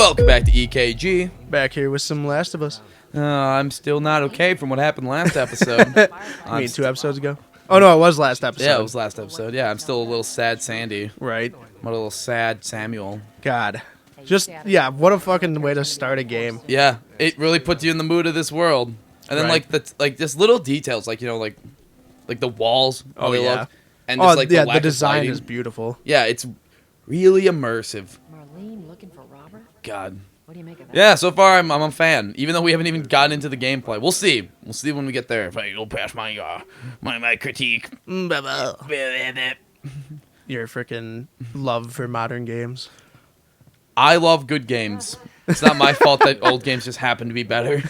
Welcome back to EKG. Back here with some Last of Us. I'm still not okay from what happened last episode. I mean, 2 episodes ago? Oh, no, it was last episode. Yeah, it was last episode. Yeah, I'm still a little sad Sandy. Right. I'm a little sad Samuel. God. Just, yeah, what a fucking way to start a game. Yeah, it really puts you in the mood of this world. And then, Right. like just little details, like, you know, like the walls, how Oh, they yeah. look. And just, like, yeah, the lack the of design lighting. is beautiful. Yeah, it's really immersive. Marlene looking for Robert? God. What do you make of that? Yeah, so far I'm a fan. Even though we haven't even gotten into the gameplay, we'll see. We'll see when we get there. If I go past my critique. Your freaking love for modern games. I love good games. It's not my fault that old games just happen to be better.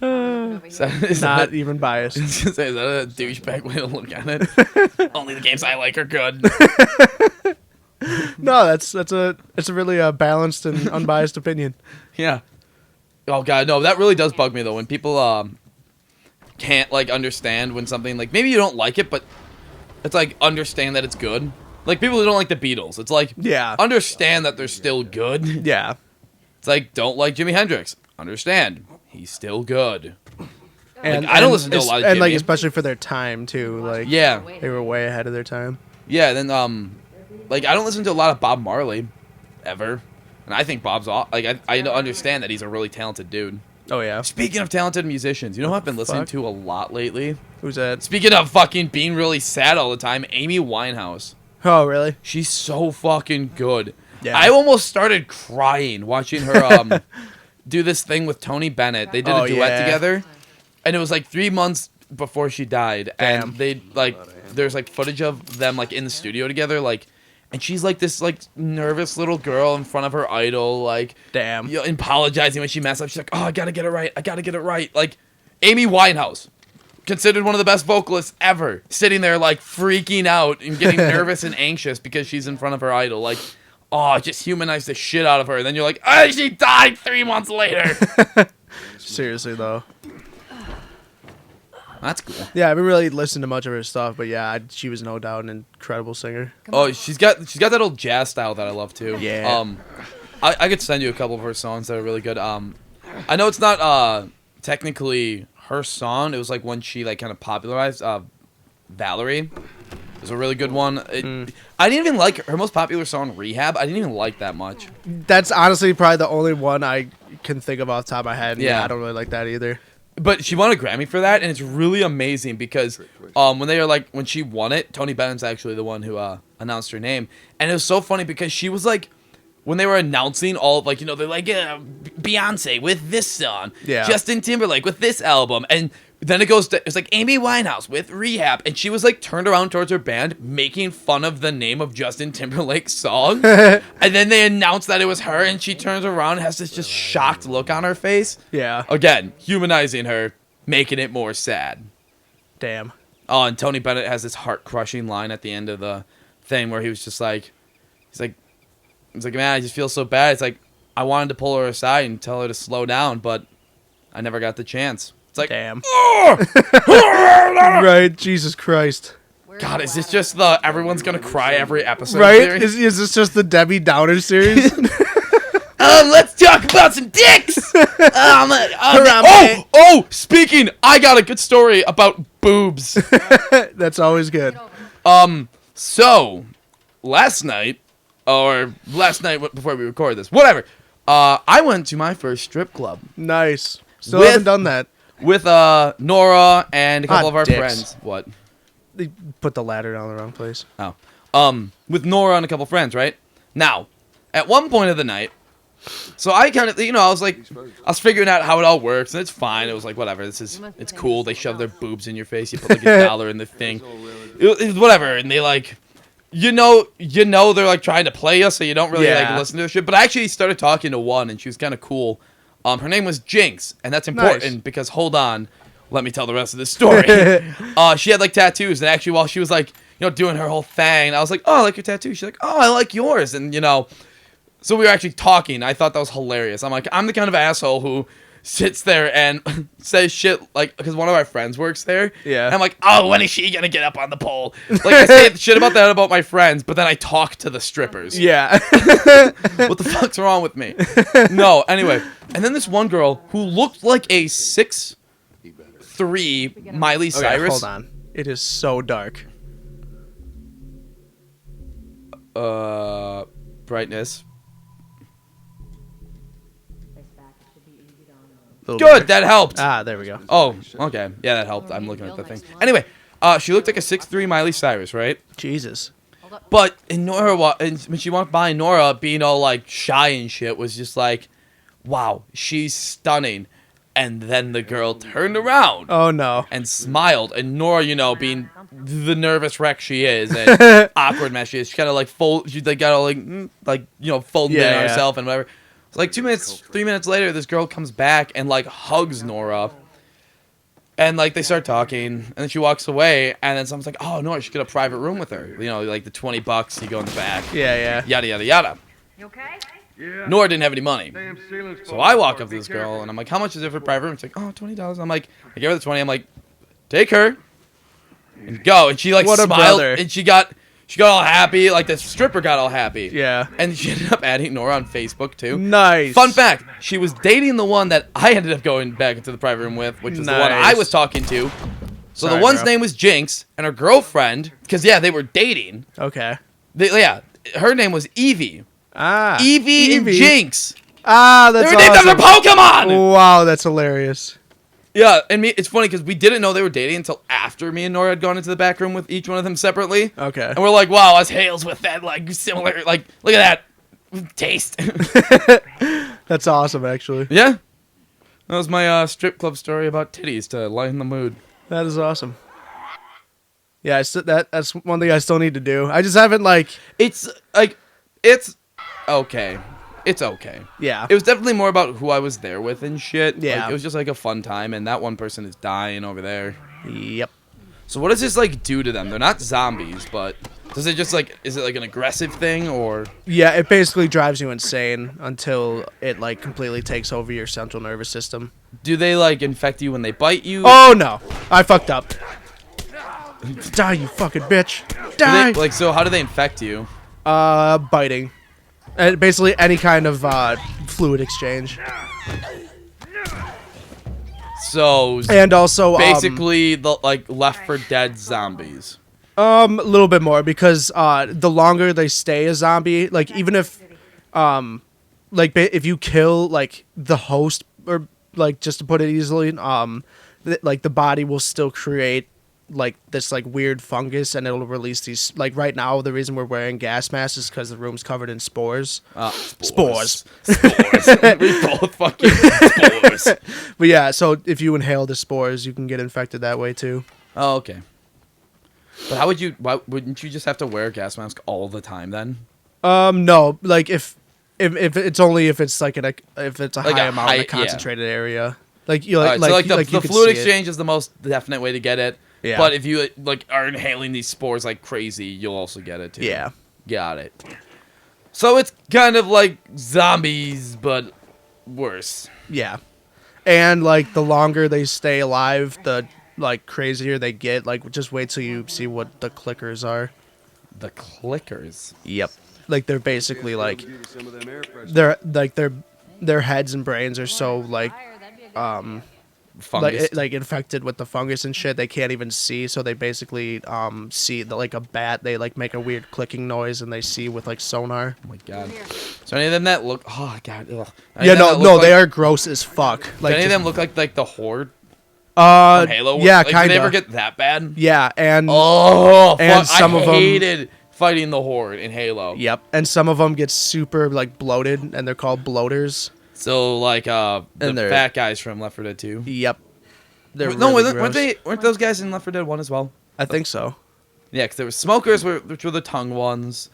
Is Not that, even biased. is that a douchebag way to look at it? Only the games I like are good. No, it's a really balanced and unbiased opinion. Yeah. Oh god, no, that really does bug me though when people can't like understand when something like maybe you don't like it, but it's like understand that it's good. Like people who don't like the Beatles, it's like Yeah. understand that they're still good. Yeah. It's like don't like Jimi Hendrix, understand he's still good. And I don't listen to a lot of and like Jimmy. especially for their time too. Like Yeah, they were way ahead of their time. yeah. Then like I don't listen to a lot of Bob Marley, ever, and I think Bob's like I understand that he's a really talented dude. Oh yeah. Speaking of talented musicians, you know who I've been listening Fuck. to a lot lately? Who's that? Speaking of fucking being really sad all the time, Amy Winehouse. Oh really? She's so fucking good. Yeah. I almost started crying watching her do this thing with Tony Bennett. They did a duet yeah. together, and it was like 3 months before she died. Damn. And they like there's like footage of them like in the studio together, like, and she's like this like nervous little girl in front of her idol, like, Damn. you know, apologizing when she messed up. She's like, oh, I gotta get it right. I gotta get it right. Like, Amy Winehouse, considered one of the best vocalists ever, sitting there like freaking out and getting nervous and anxious because she's in front of her idol. Like, oh, it just humanized the shit out of her. And then you're like, oh, she died 3 months later. Seriously though. That's cool. Yeah, I haven't really listened to much of her stuff, but yeah, she was no doubt an incredible singer. Oh, she's got that old jazz style that I love too. Yeah. I could send you a couple of her songs that are really good. I know it's not technically her song. It was like when she like kind of popularized Valerie. It was a really good one. I didn't even like her most popular song, Rehab. I didn't even like that much. That's honestly probably the only one I can think of off the top of my head. Yeah. Yeah, I don't really like that either. But she won a Grammy for that, and it's really amazing because when she won it, Tony Bennett's actually the one who announced her name, and it was so funny because she was like, when they were announcing all of, like, you know, they're like, Beyonce with this song, Yeah. Justin Timberlake with this album, and then it's like Amy Winehouse with Rehab, and she was like turned around towards her band making fun of the name of Justin Timberlake's song, and then they announced that it was her, and she turns around and has this just shocked look on her face. Yeah. Again, humanizing her, making it more sad. Damn. Oh, and Tony Bennett has this heart-crushing line at the end of the thing where he was just like, he's like, man, I just feel so bad. It's like, I wanted to pull her aside and tell her to slow down, but I never got the chance. It's like, Damn. "Oh!" Right. Jesus Christ. God, is this just the everyone's gonna cry every episode Right? series? Is this just the Debbie Downer series? Let's talk about some dicks. Speaking, I got a good story about boobs. That's always good. So, last night before we record this, whatever, I went to my first strip club Nice. Still With- haven't done that. with Nora and a couple Ah, of our dicks. friends. What? They put the ladder down the wrong place. Oh. With Nora and a couple friends, right? Now, at one point of the night, so I kind of, I was figuring out how it all works, and it's fine. It was like, whatever, it's cool. They shove their boobs in your face. You put like a dollar in the thing. It was whatever, and they like, they're like trying to play us, so you don't really like Yeah. listen to their shit. But I actually started talking to one, and she was kind of cool. Her name was Jinx, and that's important Nice. because, hold on, let me tell the rest of this story. She had like tattoos, and actually while she was like, doing her whole thing, I was like, oh, I like your tattoo. She's like, oh, I like yours. And, so we were actually talking. I thought that was hilarious. I'm like, I'm the kind of asshole who sits there and says shit like, because one of our friends works there. Yeah. And I'm like, oh, when is she gonna get up on the pole? Like, I say shit about that about my friends, but then I talk to the strippers. Yeah. What the fuck's wrong with me? No, anyway. And then this one girl who looked like a 6'3" Miley Okay, Cyrus. hold on. It is so dark. Brightness. Little Good, dark. that helped. Ah, there we go. Oh, okay. Yeah, that helped. I'm looking at the thing. Anyway, she looked like a 6'3" Miley Cyrus, right? Jesus. But in Nora, and when she walked by, Nora, being all like shy and shit, was just like, wow, she's stunning. And then the girl turned around Oh no. and smiled. And Nora, you know, being the nervous wreck she is and awkward mess she is, she kind of like she like got all like you know, folding in on herself and whatever. So like 3 minutes later, this girl comes back and like hugs Nora. And like they start talking, and then she walks away, and then someone's like, "Oh, Nora, you should get a private room with her. You know, like the $20, you go in the back." Yeah. Yada yada yada. You okay? Yeah. Nora didn't have any money. Damn ceiling's So falling I walk apart. up to this Be girl, careful. and I'm like, "How much is it for a private room?" She's like, "Oh, $20." I'm like, I give her the 20. I'm like, "Take her and go." And she like What a smiled, brother. and she got all happy. Like the stripper got all happy. Yeah. And she ended up adding Nora on Facebook too. Nice. Fun fact: she was dating the one that I ended up going back into the private room with, which is the one I Nice. was talking to. So Sorry, the one's bro. name was Jinx, and her girlfriend, because yeah, they were dating. Okay. Her name was Evie. Ah. Evie and Jinx. Ah, They that's were named after awesome. Pokemon. Wow, that's hilarious. Yeah, and it's funny because we didn't know they were dating until after me and Nora had gone into the back room with each one of them separately. Okay. And we're like, wow, us Hales with that like similar, like look at that taste. That's awesome, actually. Yeah. That was my strip club story about titties to lighten the mood. That is awesome. Yeah, that's one thing I still need to do. I just haven't It's like, it's okay. It's okay. Yeah. It was definitely more about who I was there with and shit. Yeah. Like, it was just like a fun time, and that one person is dying over there. Yep. So what does this like do to them? They're not zombies, but does it just like, is it like an aggressive thing or? Yeah, it basically drives you insane until it like completely takes over your central nervous system. Do they like infect you when they bite you? Oh no, I fucked up. Die, you fucking bitch. Do Die. they, like, so how do they infect you? Biting. And basically any kind of fluid exchange. So And also basically the like Left 4 Dead zombies. a little bit more because the longer they stay a zombie, like even if if you kill like the host, or like just to put it easily, like the body will still create like this like weird fungus, and it'll release these, like right now the reason we're wearing gas masks is because the room's covered in spores. Spores. We both fucking spores. But yeah, so if you inhale the spores, you can get infected that way too. Oh, okay. But how would you? Why wouldn't you just have to wear a gas mask all the time then? No, like if it's only if it's like if it's a Like high a amount in high- a concentrated yeah. area. Like you Alright, like, so like the you can fluid see it. exchange is the most definite way to get it. Yeah. But if you like are inhaling these spores like crazy, you'll also get it too. Yeah. Got it. So it's kind of like zombies, but worse. Yeah. And like the longer they stay alive, the like crazier they get. Like just wait till you see what the clickers are. The clickers. Yep. Like they're basically like Due to some of them air pressure. they're like their heads and brains are so like Fungus. like infected with the fungus and shit, they can't even see, so they basically see like a bat, they like make a weird clicking noise and they see with like sonar. Oh my god. So any of them that look? Oh god. Ugh. Any Yeah, of them no, that no, look they like, are gross as fuck. Do Like any of just- them look like the Horde uh from Halo? yeah, Like, kind Did they ever of. get that bad? Yeah, and Oh, And fuck. some I of 'em- hated fighting the Horde in Halo. yep, and some of them get super like bloated, and they're called bloaters. So like the And they're- fat guys from Left 4 Dead 2. Yep. They're No, really weren't those guys in Left 4 Dead 1 as well? I think so. Yeah, because there were smokers, which were the tongue ones.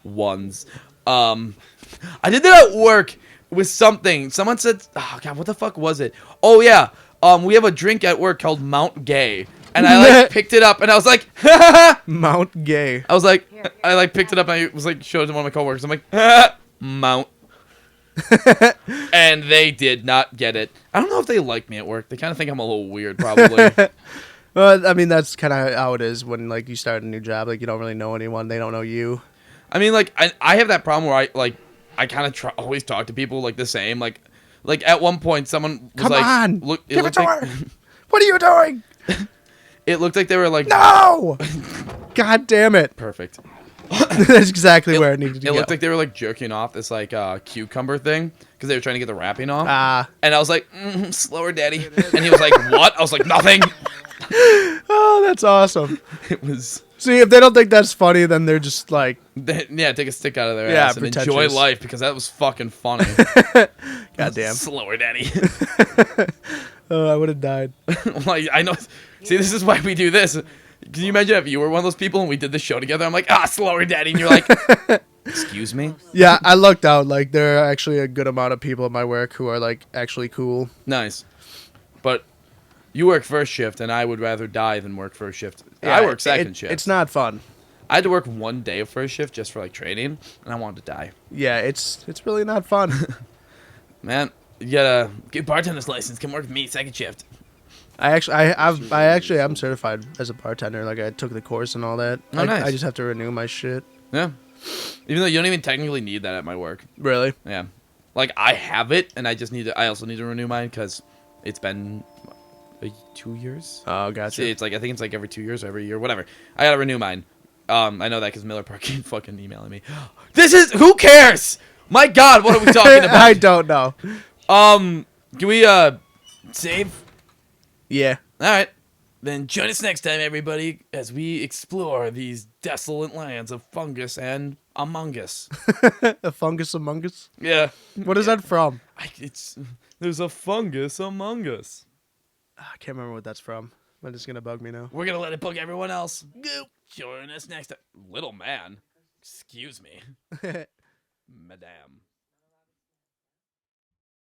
Ones. I did that at work with something. Someone said, "Oh God, what the fuck was it?" Oh yeah, we have a drink at work called Mount Gay, and I like picked it up, and I was like, Mount Gay. I was like, I like picked it up, and I was like showed it to one of my coworkers. I'm like, Mount. And they did not get it. I don't know if they like me at work. They kind of think I'm a little weird, probably. Well, I mean, that's kind of how it is when like you start a new job. Like you don't really know anyone. They don't know you. I mean, like I have that problem where I kind of always talk to people like the same. Like at one point, someone was Come like, on, "Look, give it to like, her." What are you doing? It looked like they were like, No! God damn it. Perfect. That's exactly where it needed to go. It looked like they were like jerking off this like cucumber thing because they were trying to get the wrapping off. Ah. And I was like, slower, daddy. And he was like, what? I was like, nothing. Oh, that's awesome. It was. See, if they don't think that's funny, then they're just like, Yeah, take a stick out of their Yeah, ass and enjoy pretentious. life because that was fucking funny. goddamn. Slower, daddy. Oh, I would have died. Like, I know. See, this is why we do this. Can you imagine if you were one of those people and we did the show together? I'm like, slower, daddy. And you're like, excuse me? Yeah, I lucked out. Like, there are actually a good amount of people at my work who are, like, actually cool. Nice. But you work first shift, and I would rather die than work first shift. Yeah, I work second shift. It's not fun. I had to work one day of first shift just for, like, training, and I wanted to die. Yeah, it's really not fun. Man, you gotta get bartender's license. Come work with me, second shift. I actually am certified as a bartender. Like, I took the course and all that. Oh, nice. I just have to renew my shit. Yeah. Even though you don't even technically need that at my work. Really? Yeah. Like, I have it, and I also need to renew mine because it's been 2 years. Oh, gotcha. See, I think it's like every 2 years or every year, whatever. I gotta renew mine. I know that because Miller Park keep fucking emailing me. Who cares? My God, what are we talking about? I don't know. Can we, save? Yeah. Alright. Then join us next time, everybody, as we explore these desolate lands of fungus and Among Us. A fungus among us? Yeah. What is that from? There's a fungus among us. I can't remember what that's from. But it's going to bug me now. We're gonna let it bug everyone else. Go. Join us next time. Little man. Excuse me. Madame.